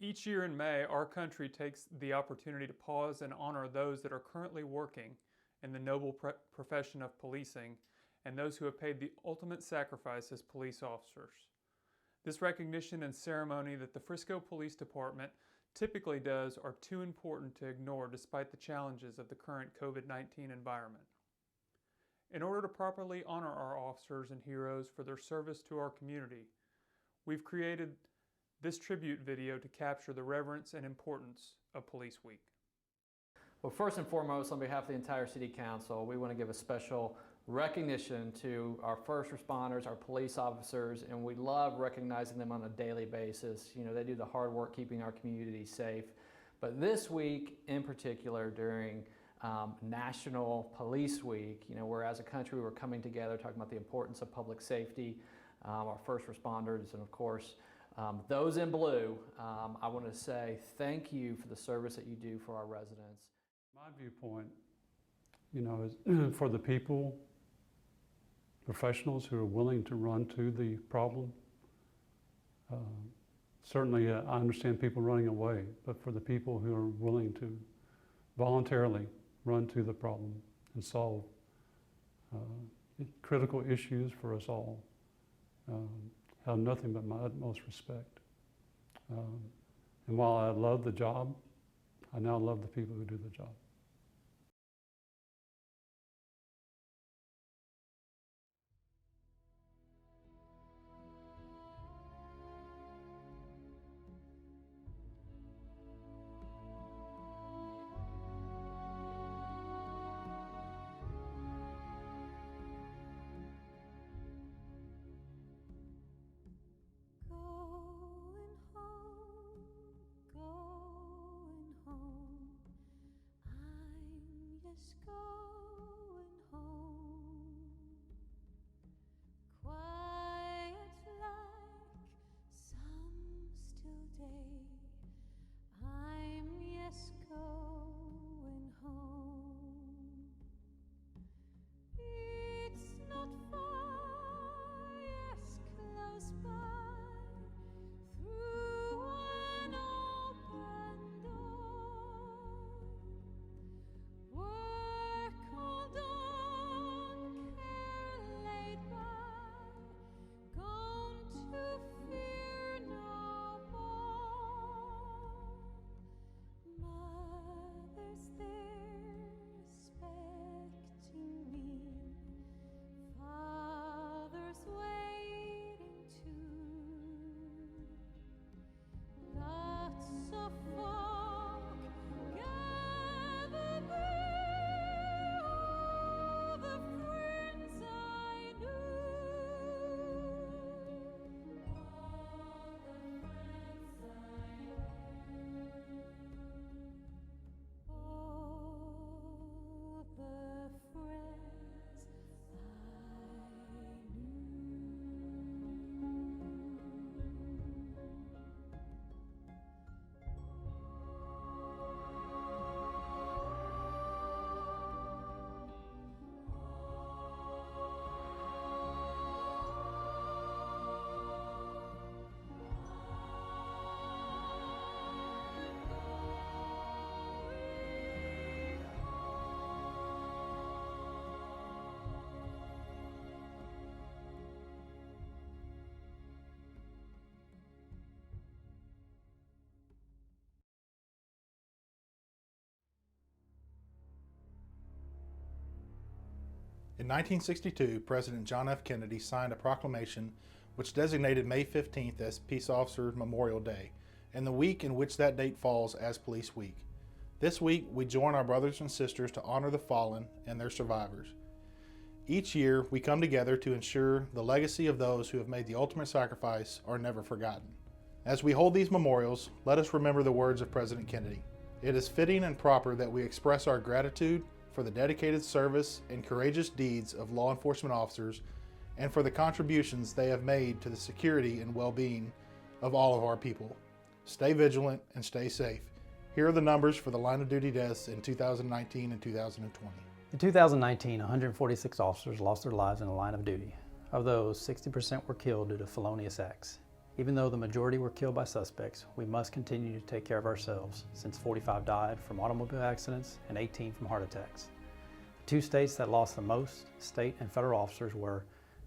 Each year in May, our country takes the opportunity to pause and honor those that are currently working in the noble profession of policing and those who have paid the ultimate sacrifice as police officers. This recognition and ceremony that the Frisco Police Department typically does are too important to ignore despite the challenges of the current COVID-19 environment. In order to properly honor our officers and heroes for their service to our community, we've created this tribute video to capture the reverence and importance of Police Week. Well, first and foremost, on behalf of the entire City Council, we want to give a special recognition to our first responders, our police officers, and we love recognizing them on a daily basis. You know, they do the hard work keeping our community safe. But this week in particular, during National Police Week, you know, where as a country we're coming together talking about the importance of public safety, our first responders, and of course, those in blue, I want to say thank you for the service that you do for our residents. My viewpoint, you know, is for the people, professionals who are willing to run to the problem. Certainly, I understand people running away, but for the people who are willing to voluntarily run to the problem and solve critical issues for us all, have nothing but my utmost respect. And while I love the job, I now love the people who do the job. Going home, quiet like some still day. I'm yes going home. It's not far, yes, close by, through an open door. In 1962, President John F. Kennedy signed a proclamation which designated May 15th as Peace Officer Memorial Day, and the week in which that date falls as Police Week. This week, we join our brothers and sisters to honor the fallen and their survivors. Each year, we come together to ensure the legacy of those who have made the ultimate sacrifice are never forgotten. As we hold these memorials, let us remember the words of President Kennedy. It is fitting and proper that we express our gratitude for the dedicated service and courageous deeds of law enforcement officers and for the contributions they have made to the security and well-being of all of our people. Stay vigilant and stay safe. Here are the numbers for the line of duty deaths in 2019 and 2020. In 2019, 146 officers lost their lives in the line of duty. Of those, 60% were killed due to felonious acts. Even though the majority were killed by suspects, we must continue to take care of ourselves, since 45 died from automobile accidents and 18 from heart attacks. The two states that lost the most state and federal officers were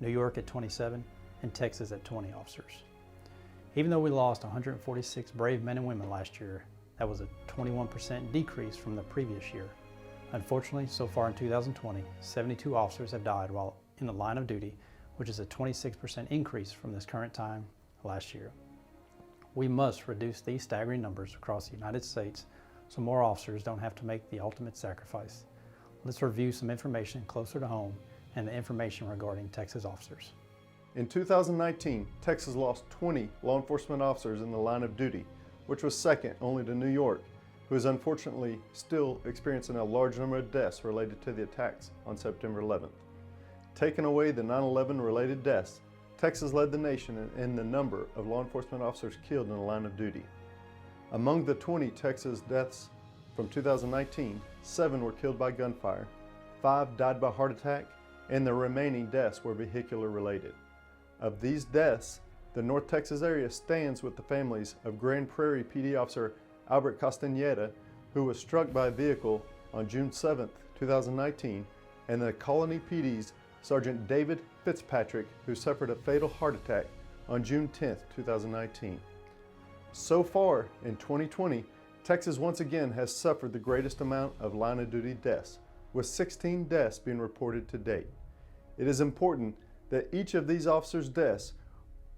New York at 27 and Texas at 20 officers. Even though we lost 146 brave men and women last year, that was a 21% decrease from the previous year. Unfortunately, so far in 2020, 72 officers have died while in the line of duty, which is a 26% increase from this current time last year. We must reduce these staggering numbers across the United States so more officers don't have to make the ultimate sacrifice. Let's review some information closer to home and the information regarding Texas officers. In 2019, Texas lost 20 law enforcement officers in the line of duty, which was second only to New York, who is unfortunately still experiencing a large number of deaths related to the attacks on September 11th. Taking away the 9/11 related deaths, Texas led the nation in the number of law enforcement officers killed in the line of duty. Among the 20 Texas deaths from 2019, 7 were killed by gunfire, 5 died by heart attack, and the remaining deaths were vehicular related. Of these deaths, the North Texas area stands with the families of Grand Prairie PD officer Albert Castañeda, who was struck by a vehicle on June 7, 2019, and the Colony PD's Sergeant David Fitzpatrick, who suffered a fatal heart attack on June 10, 2019. So far in 2020, Texas once again has suffered the greatest amount of line of duty deaths, with 16 deaths being reported to date. It is important that each of these officers' deaths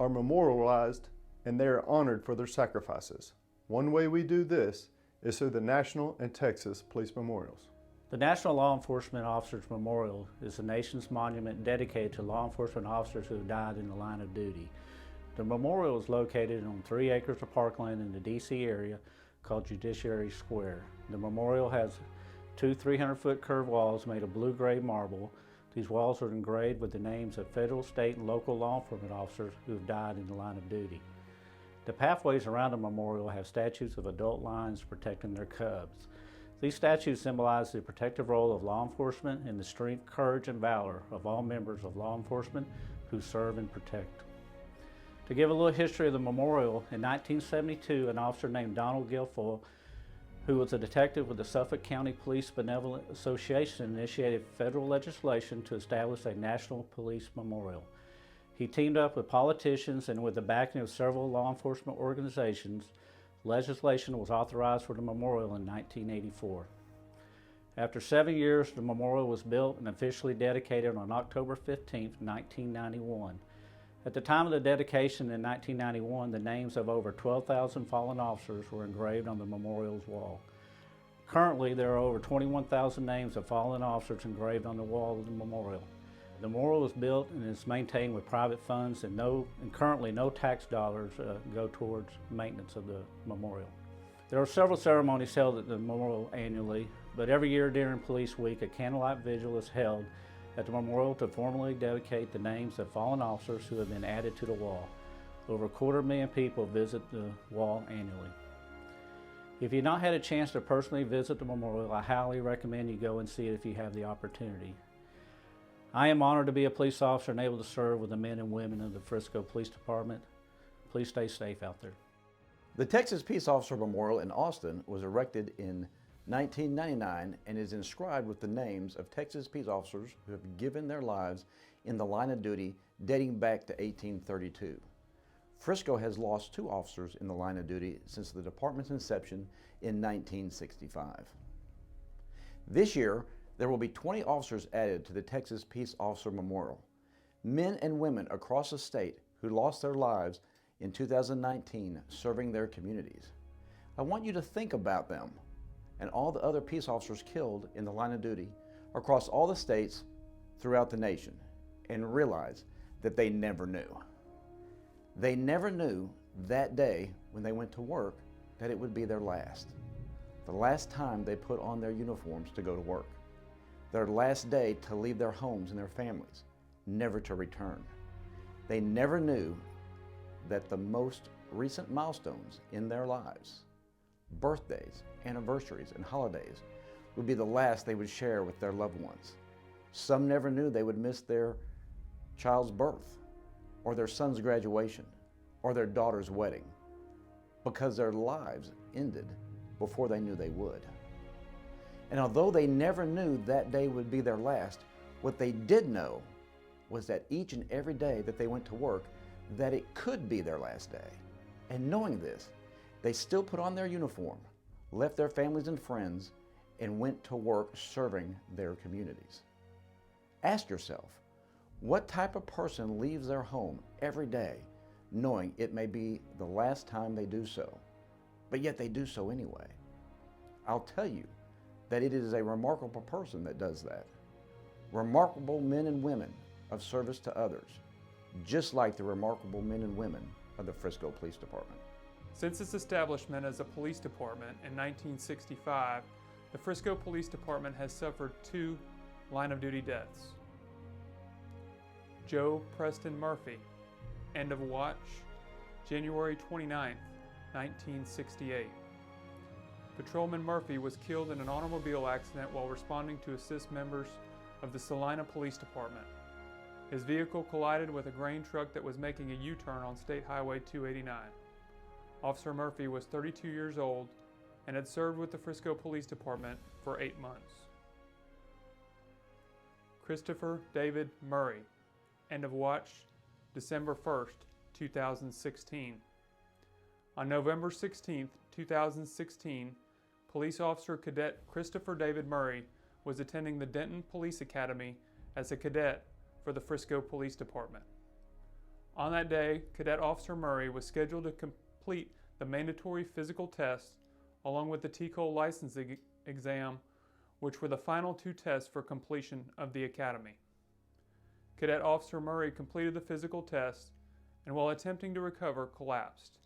are memorialized and they are honored for their sacrifices. One way we do this is through the National and Texas Police Memorials. The National Law Enforcement Officers Memorial is the nation's monument dedicated to law enforcement officers who have died in the line of duty. The memorial is located on 3 acres of parkland in the D.C. area called Judiciary Square. The memorial has 2 300-foot curved walls made of blue-gray marble. These walls are engraved with the names of federal, state, and local law enforcement officers who have died in the line of duty. The pathways around the memorial have statues of adult lions protecting their cubs. These statues symbolize the protective role of law enforcement and the strength, courage, and valor of all members of law enforcement who serve and protect. To give a little history of the memorial, in 1972, an officer named Donald Guilfoyle, who was a detective with the Suffolk County Police Benevolent Association, initiated federal legislation to establish a national police memorial. He teamed up with politicians and with the backing of several law enforcement organizations, legislation was authorized for the memorial in 1984. After 7 years, the memorial was built and officially dedicated on October 15, 1991. At the time of the dedication in 1991, the names of over 12,000 fallen officers were engraved on the memorial's wall. Currently, there are over 21,000 names of fallen officers engraved on the wall of the memorial. The memorial was built and is maintained with private funds, and currently no tax dollars go towards maintenance of the memorial. There are several ceremonies held at the memorial annually, but every year during Police Week, a candlelight vigil is held at the memorial to formally dedicate the names of fallen officers who have been added to the wall. Over 250,000 people visit the wall annually. If you've not had a chance to personally visit the memorial, I highly recommend you go and see it if you have the opportunity. I am honored to be a police officer and able to serve with the men and women of the Frisco Police Department. Please stay safe out there. The Texas Peace Officer Memorial in Austin was erected in 1999 and is inscribed with the names of Texas peace officers who have given their lives in the line of duty dating back to 1832. Frisco has lost 2 officers in the line of duty since the department's inception in 1965. This year, there will be 20 officers added to the Texas Peace Officer Memorial. Men and women across the state who lost their lives in 2019 serving their communities. I want you to think about them and all the other peace officers killed in the line of duty across all the states throughout the nation and realize that they never knew. They never knew that day when they went to work that it would be their last. The last time they put on their uniforms to go to work. Their last day to leave their homes and their families, never to return. They never knew that the most recent milestones in their lives, birthdays, anniversaries, and holidays, would be the last they would share with their loved ones. Some never knew they would miss their child's birth or their son's graduation. or their daughter's wedding, because their lives ended before they knew they would. And although they never knew that day would be their last, what they did know was that each and every day that they went to work, that it could be their last day. And knowing this, they still put on their uniform, left their families and friends, and went to work serving their communities. Ask yourself, what type of person leaves their home every day knowing it may be the last time they do so, but yet they do so anyway? I'll tell you that it is a remarkable person that does that. Remarkable men and women of service to others, just like the remarkable men and women of the Frisco Police Department. Since its establishment as a police department in 1965, the Frisco Police Department has suffered 2 line-of-duty deaths. Joe Preston Murphy, end of watch, January 29, 1968. Patrolman Murphy was killed in an automobile accident while responding to assist members of the Salina Police Department. His vehicle collided with a grain truck that was making a U-turn on State Highway 289. Officer Murphy was 32 years old and had served with the Frisco Police Department for 8 months. Christopher David Murray, end of watch, December 1st, 2016. On November 16, 2016, Police Officer Cadet Christopher David Murray was attending the Denton Police Academy as a cadet for the Frisco Police Department. On that day, Cadet Officer Murray was scheduled to complete the mandatory physical test along with the TCOL license exam, which were the final 2 tests for completion of the academy. Cadet Officer Murray completed the physical test and while attempting to recover, collapsed.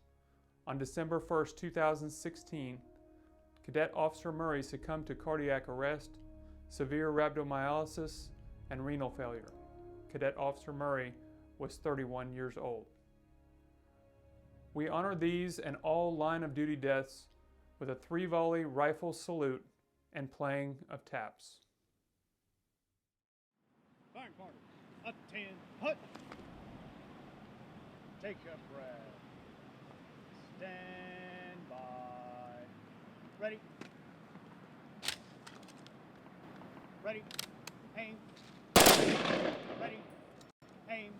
On December 1st, 2016, Cadet Officer Murray succumbed to cardiac arrest, severe rhabdomyolysis, and renal failure. Cadet Officer Murray was 31 years old. We honor these and all line-of-duty deaths with a 3-volley rifle salute and playing of taps. Firing party, up 10, hut. Take a breath. Stand by. Ready. Ready. Aim. Ready. Aim.